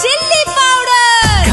Chilli powder,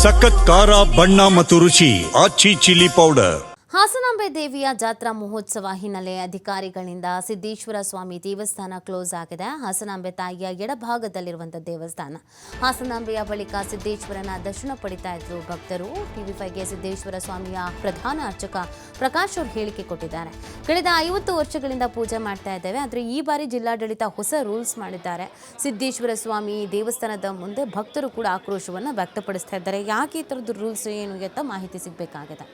ಸಖತ್ ಖಾರ ಬಣ್ಣ ಮತ್ತು ರುಚಿ ಆಚಿ ಚಿಲ್ಲಿ ಪೌಡರ್. ಹಾಸನಾಂಬೆ ದೇವಿಯ ಜಾತ್ರಾ ಮಹೋತ್ಸವ ಹಿನ್ನೆಲೆ ಅಧಿಕಾರಿಗಳಿಂದ ಸಿದ್ದೇಶ್ವರ ಸ್ವಾಮಿ ದೇವಸ್ಥಾನ ಕ್ಲೋಸ್ ಆಗಿದೆ. ಹಾಸನಾಂಬೆ ತಾಯಿಯ ಎಡಭಾಗದಲ್ಲಿರುವಂತಹ ದೇವಸ್ಥಾನ. ಹಾಸನಾಂಬೆಯ ಬಳಿಕ ಸಿದ್ದೇಶ್ವರನ ದರ್ಶನ ಪಡಿತಾ ಇದ್ರು ಭಕ್ತರು. ಟಿವಿ5ಗೆ ಸಿದ್ದೇಶ್ವರ ಸ್ವಾಮಿಯ ಪ್ರಧಾನ ಅರ್ಚಕ ಪ್ರಕಾಶ್ ಅವರು ಹೇಳಿಕೆ ಕೊಟ್ಟಿದ್ದಾರೆ. ಕಳೆದ 50 ವರ್ಷಗಳಿಂದ ಪೂಜೆ ಮಾಡ್ತಾ ಇದ್ದೇವೆ, ಆದರೆ ಈ ಬಾರಿ ಜಿಲ್ಲಾಡಳಿತ ಹೊಸ ರೂಲ್ಸ್ ಮಾಡಿದ್ದಾರೆ. ಸಿದ್ದೇಶ್ವರ ಸ್ವಾಮಿ ದೇವಸ್ಥಾನದ ಮುಂದೆ ಭಕ್ತರು ಕೂಡ ಆಕ್ರೋಶವನ್ನು ವ್ಯಕ್ತಪಡಿಸ್ತಾ ಇದ್ದಾರೆ. ಯಾಕೆ ಈ ಥರದ್ದು ರೂಲ್ಸ್ ಏನು ಅಂತ ಮಾಹಿತಿ ಸಿಗಬೇಕಾಗಿದೆ.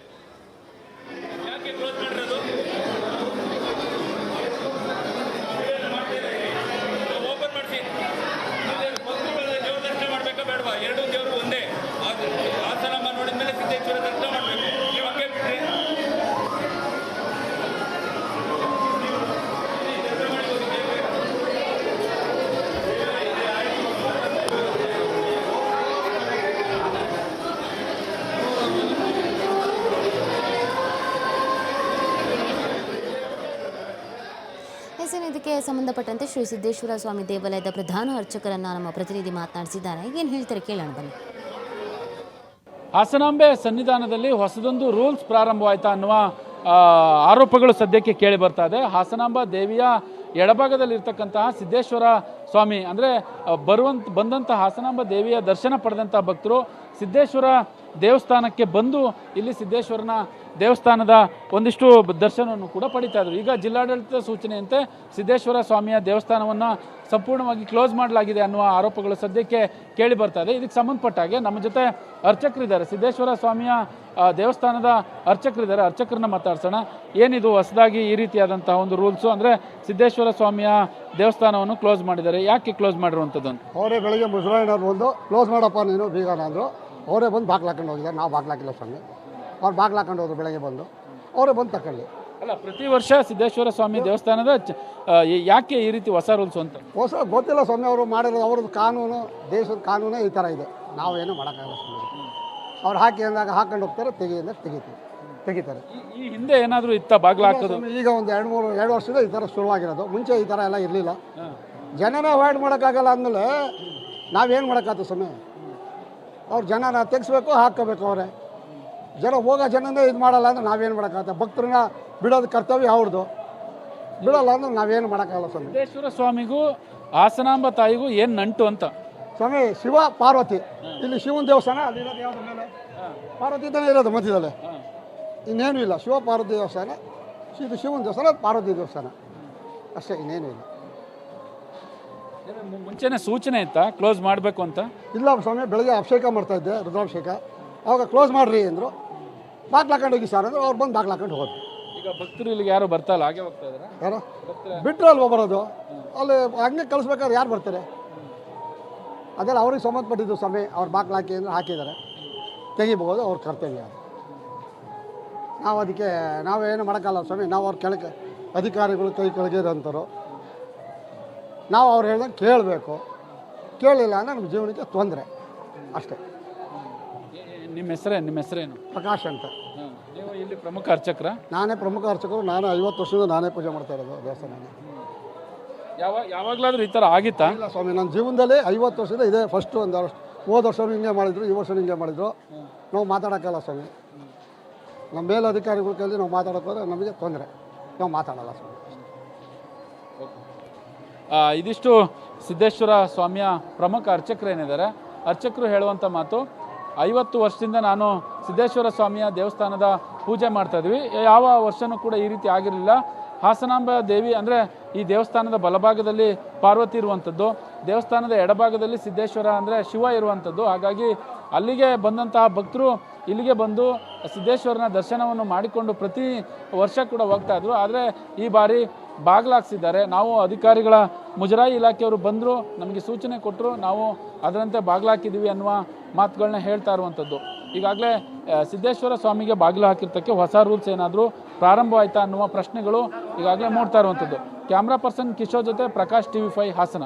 ಇದಕ್ಕೆ ಸಂಬಂಧಪಟ್ಟಂತೆ ಶ್ರೀ ಸಿದ್ದೇಶ್ವರ ಸ್ವಾಮಿ ದೇವಾಲಯದ ಪ್ರಧಾನ ಅರ್ಚಕರನ್ನ ನಮ್ಮ ಪ್ರತಿನಿಧಿ ಮಾತನಾಡಿಸಿದ್ದಾರೆ. ಏನು ಹೇಳ್ತಾರೆ ಕೇಳೋಣ ಬನ್ನಿ. ಹಾಸನಾಂಬೆ ಸನ್ನಿಧಾನದಲ್ಲಿ ಹೊಸದೊಂದು ರೂಲ್ಸ್ ಪ್ರಾರಂಭವಾಯ್ತಾ ಅನ್ನುವ ಆರೋಪಗಳು ಸದ್ಯಕ್ಕೆ ಕೇಳಿ ಬರ್ತಾ ಇದೆ. ಹಾಸನಾಂಬ ದೇವಿಯ ಎಡಭಾಗದಲ್ಲಿರ್ತಕ್ಕಂತಹ ಸಿದ್ದೇಶ್ವರ ಸ್ವಾಮಿ ಅಂದರೆ ಬಂದಂಥ ಹಾಸನಾಂಬ ದೇವಿಯ ದರ್ಶನ ಪಡೆದಂಥ ಭಕ್ತರು ಸಿದ್ದೇಶ್ವರ ದೇವಸ್ಥಾನಕ್ಕೆ ಬಂದು ಇಲ್ಲಿ ಸಿದ್ದೇಶ್ವರನ ದೇವಸ್ಥಾನದ ಒಂದಿಷ್ಟು ದರ್ಶನವನ್ನು ಕೂಡ ಪಡಿತಾ ಇದ್ರು. ಈಗ ಜಿಲ್ಲಾಡಳಿತದ ಸೂಚನೆಯಂತೆ ಸಿದ್ದೇಶ್ವರ ಸ್ವಾಮಿಯ ದೇವಸ್ಥಾನವನ್ನು ಸಂಪೂರ್ಣವಾಗಿ ಕ್ಲೋಸ್ ಮಾಡಲಾಗಿದೆ ಅನ್ನುವ ಆರೋಪಗಳು ಸದ್ಯಕ್ಕೆ ಕೇಳಿ ಬರ್ತಾ ಇದೆ. ಇದಕ್ಕೆ ಸಂಬಂಧಪಟ್ಟ ಹಾಗೆ ನಮ್ಮ ಜೊತೆ ಅರ್ಚಕರಿದ್ದಾರೆ, ಸಿದ್ದೇಶ್ವರ ಸ್ವಾಮಿಯ ದೇವಸ್ಥಾನದ ಅರ್ಚಕರಿದ್ದಾರೆ. ಅರ್ಚಕರನ್ನ ಮಾತಾಡ್ಸೋಣ. ಏನಿದು ಹೊಸದಾಗಿ ಈ ರೀತಿಯಾದಂತಹ ಒಂದು ರೂಲ್ಸು, ಅಂದರೆ ಸಿದ್ದೇಶ್ವರ ಸ್ವಾಮಿಯ ದೇವಸ್ಥಾನವನ್ನು ಕ್ಲೋಸ್ ಮಾಡಿದ್ದಾರೆ, ಯಾಕೆ ಕ್ಲೋಸ್ ಮಾಡಿರುವಂಥದ್ದು? ಅವರೇ ಬೆಳಗ್ಗೆ ಮುಜರಾಯಿನವ್ರು ಬಂದು ಕ್ಲೋಸ್ ಮಾಡಪ್ಪ ನೀನು ಬೀಗನ ಅಂದರು. ಅವರೇ ಬಂದು ಬಾಗ್ಲು ಹಾಕೊಂಡು ಹೋಗಿದ್ದಾರೆ, ನಾವು ಬಾಗ್ಲು ಹಾಕಿಲ್ಲ ಸ್ವಾಮಿ. ಅವ್ರು ಬಾಗ್ಲು ಹಾಕೊಂಡು ಹೋದ್ರು ಬೆಳಗ್ಗೆ ಬಂದು, ಅವರೇ ಬಂದು ತಗೊಳ್ಳಿ. ಅಲ್ಲ, ಪ್ರತಿ ವರ್ಷ ಸಿದ್ದೇಶ್ವರ ಸ್ವಾಮಿ ದೇವಸ್ಥಾನದ ಯಾಕೆ ಈ ರೀತಿ ಹೊಸ ರೂಲ್ಸ್ ಅಂತ? ಹೊಸ ಗೊತ್ತಿಲ್ಲ ಸ್ವಾಮಿ, ಅವರು ಮಾಡಿರೋದು ಅವ್ರದ್ದು ಕಾನೂನು, ದೇಶದ ಕಾನೂನೇ ಈ ಥರ ಇದೆ. ನಾವೇನು ಮಾಡೋಕ್ಕಾಗಲ್ಲ ಸ್ವಾಮಿ. ಅವ್ರು ಹಾಕಿ ಅಂದಾಗ ಹಾಕೊಂಡು ಹೋಗ್ತಾರೆ, ತೆಗಿತಾರೆ. ಈ ಹಿಂದೆ ಏನಾದರೂ ಇತ್ತ ಬಾಗ್ಲು ಹಾಕೋದು? ಈಗ ಒಂದು 2 ವರ್ಷದಿಂದ ಈ ಥರ ಶುರುವಾಗಿರೋದು. ಮುಂಚೆ ಈ ಥರ ಎಲ್ಲ ಇರಲಿಲ್ಲ. ಜನನ ಅವಾಯ್ಡ್ ಮಾಡೋಕ್ಕಾಗಲ್ಲ ಅಂದಮೇಲೆ ನಾವೇನು ಮಾಡೋಕ್ಕಾಗ್ತದೆ ಸ್ವಾಮಿ? ಅವ್ರು ಜನನ ತೆಗಿಸ್ಬೇಕು, ಹಾಕ್ಕೋಬೇಕು. ಅವರೇ ಜನ ಹೋಗೋ ಜನನೇ ಇದು ಮಾಡಲ್ಲ ಅಂದ್ರೆ ನಾವೇನು ಮಾಡೋಕ್ಕಾಗತ್ತೆ? ಭಕ್ತರನ್ನ ಬಿಡೋದು ಕರ್ತವ್ಯ ಅವ್ರದ್ದು. ಬಿಡೋಲ್ಲ ಅಂದ್ರೆ ನಾವೇನು ಮಾಡೋಕ್ಕಾಗಲ್ಲ ಸ್ವಾಮಿ. ಸಿದ್ದೇಶ್ವರ ಸ್ವಾಮಿಗೂ ಹಾಸನಾಂಬ ತಾಯಿಗೂ ಏನು ನಂಟು ಅಂತ? ಸ್ವಾಮಿ, ಶಿವ ಪಾರ್ವತಿ. ಇಲ್ಲಿ ಶಿವನ ದೇವಸ್ಥಾನ, ಅಲ್ಲಿರೋದು ಯಾವ್ದು ಮೇಲೆ ಪಾರ್ವತಿ ತಾನೇ ಇರೋದು ಮಧ್ಯದಲ್ಲಿ, ಇನ್ನೇನು ಇಲ್ಲ. ಶಿವ ಪಾರ್ವತಿ ದೇವಸ್ಥಾನ, ಇದು ಶಿವನ ದೇವಸ್ಥಾನ, ಪಾರ್ವತಿ ದೇವಸ್ಥಾನ ಅಷ್ಟೇ, ಇನ್ನೇನು ಇಲ್ಲ. ಮುಂಚೆನೇ ಸೂಚನೆ ಇತ್ತಾ ಕ್ಲೋಸ್ ಮಾಡಬೇಕು ಅಂತ? ಇಲ್ಲ ಸ್ವಾಮಿ, ಬೆಳಗ್ಗೆ ಅಭಿಷೇಕ ಮಾಡ್ತಾಯಿದ್ದೆ, ರುದ್ರಾಭಿಷೇಕ. ಅವಾಗ ಕ್ಲೋಸ್ ಮಾಡಿರಿ ಅಂದರು. ಬಾಗ್ಲು ಹಾಕೊಂಡು ಹೋಗಿ ಸರ್ ಅಂದರು. ಅವ್ರು ಬಂದು ಬಾಗ್ಲು ಹಾಕೊಂಡು ಹೋಗೋದು. ಈಗ ಭಕ್ತರು ಇಲ್ಲಿಗೆ ಯಾರು ಬರ್ತಾಯಿಲ್ಲ, ಹಾಗೆ ಹೋಗ್ತಾ ಇದ್ದಾರೆ. ಯಾರು ಬಿಟ್ಟರೆ ಅಲ್ವಾ ಬರೋದು? ಅಲ್ಲಿ ಹಂಗೆ ಕಳಿಸ್ಬೇಕಾದ್ರೆ ಯಾರು ಬರ್ತಾರೆ? ಅದೆಲ್ಲ ಅವ್ರಿಗೆ ಸಂಬಂಧಪಟ್ಟಿದ್ದು ಸ್ವಾಮಿ. ಅವ್ರು ಬಾಗ್ಲು ಹಾಕಿ ಅಂದರೆ ಹಾಕಿದ್ದಾರೆ, ತೆಗಿಬೋದು, ಅವ್ರ ಕರ್ತವ್ಯ. ನಾವು ಅದಕ್ಕೆ ನಾವೇನು ಮಾಡೋಕ್ಕಲ್ಲ ಸ್ವಾಮಿ. ನಾವು ಅವ್ರ ಕೆಳಗೆ ಅಧಿಕಾರಿಗಳು ಕೈ ಕೆಳಗಿರೋಂಥವ್ರು. ನಾವು ಅವ್ರು ಹೇಳ್ದಂಗೆ ಕೇಳಬೇಕು. ಕೇಳಿಲ್ಲ ಅಂದರೆ ನಮ್ಮ ಜೀವನಕ್ಕೆ ತೊಂದರೆ ಅಷ್ಟೇ. ನಿಮ್ಮ ಹೆಸರೇನು? ಪ್ರಕಾಶ್ ಅಂತ. ನೀವು ಇಲ್ಲಿ ಪ್ರಮುಖ ಅರ್ಚಕರ? ನಾನೇ ಪ್ರಮುಖ ಅರ್ಚಕರು. ನಾನು 50 ವರ್ಷದಿಂದ ನಾನೇ ಪೂಜೆ ಮಾಡ್ತಾ ಇರೋದು ದೇವಸ್ಥಾನ. ಯಾವಾಗಲಾದ್ರೂ ಈ ಥರ ಆಗಿತ್ತಾ? ಇಲ್ಲ ಸ್ವಾಮಿ, ನನ್ನ ಜೀವನದಲ್ಲಿ 50 ವರ್ಷದಿಂದ ಇದೇ ಫಸ್ಟು. ಒಂದು ಹೋದ ವರ್ಷವೂ ಹಿಂಗೆ ಮಾಡಿದ್ರು, ಈ ವರ್ಷ ಹಿಂಗೆ ಮಾಡಿದ್ರು. ನಾವು ಮಾತಾಡೋಕ್ಕಲ್ಲ ಸ್ವಾಮಿ. ನಮ್ಮ ಮೇಲಧಿಕಾರಿಗಳ ಕೈಲಿ ನಾವು ಮಾತಾಡೋಕೆ ಹೋದರೆ ನಮಗೆ ತೊಂದರೆ. ನಾವು ಮಾತಾಡಲ್ಲ ಸ್ವಾಮಿ. ಇದಿಷ್ಟು ಸಿದ್ದೇಶ್ವರ ಸ್ವಾಮಿಯ ಪ್ರಮುಖ ಅರ್ಚಕರೇನಿದ್ದಾರೆ. ಅರ್ಚಕರು ಹೇಳುವಂಥ ಮಾತು, 50 ವರ್ಷದಿಂದ ನಾನು ಸಿದ್ದೇಶ್ವರ ಸ್ವಾಮಿಯ ದೇವಸ್ಥಾನದ ಪೂಜೆ ಮಾಡ್ತಾ ಇದ್ವಿ, ಯಾವ ವರ್ಷವೂ ಕೂಡ ಈ ರೀತಿ ಆಗಿರಲಿಲ್ಲ. ಹಾಸನಾಂಬ ದೇವಿ ಅಂದರೆ ಈ ದೇವಸ್ಥಾನದ ಬಲಭಾಗದಲ್ಲಿ ಪಾರ್ವತಿ ಇರುವಂಥದ್ದು, ದೇವಸ್ಥಾನದ ಎಡಭಾಗದಲ್ಲಿ ಸಿದ್ದೇಶ್ವರ ಅಂದರೆ ಶಿವ ಇರುವಂಥದ್ದು. ಹಾಗಾಗಿ ಅಲ್ಲಿಗೆ ಬಂದಂತಹ ಭಕ್ತರು ಇಲ್ಲಿಗೆ ಬಂದು ಸಿದ್ದೇಶ್ವರನ ದರ್ಶನವನ್ನು ಮಾಡಿಕೊಂಡು ಪ್ರತಿ ವರ್ಷ ಕೂಡ ಹೋಗ್ತಾ ಇದ್ರು. ಆದರೆ ಈ ಬಾರಿ ಬಾಗ್ಲಾಕ್ಸಿದ್ದಾರೆ. ನಾವು ಅಧಿಕಾರಿಗಳ ಮುಜರಾಯಿ ಇಲಾಖೆಯವರು ಬಂದರು, ನಮಗೆ ಸೂಚನೆ ಕೊಟ್ಟರು, ನಾವು ಅದರಂತೆ ಬಾಗ್ಲಾಕಿದ್ದೀವಿ ಅನ್ನುವ ಮಾತುಗಳನ್ನ ಹೇಳ್ತಾ ಇರುವಂಥದ್ದು. ಈಗಾಗಲೇ ಸಿದ್ದೇಶ್ವರ ಸ್ವಾಮಿಗೆ ಬಾಗಿಲು ಹಾಕಿರ್ತಕ್ಕೆ ಹೊಸ ರೂಲ್ಸ್ ಏನಾದರೂ ಪ್ರಾರಂಭವಾಯ್ತಾ ಅನ್ನುವ ಪ್ರಶ್ನೆಗಳು ಈಗಾಗಲೇ ಮೂಡ್ತಾ ಇರುವಂಥದ್ದು. ಕ್ಯಾಮ್ರಾ ಪರ್ಸನ್ ಕಿಶೋರ್ ಜೊತೆ ಪ್ರಕಾಶ್, ಟಿವಿ5 ಹಾಸನ.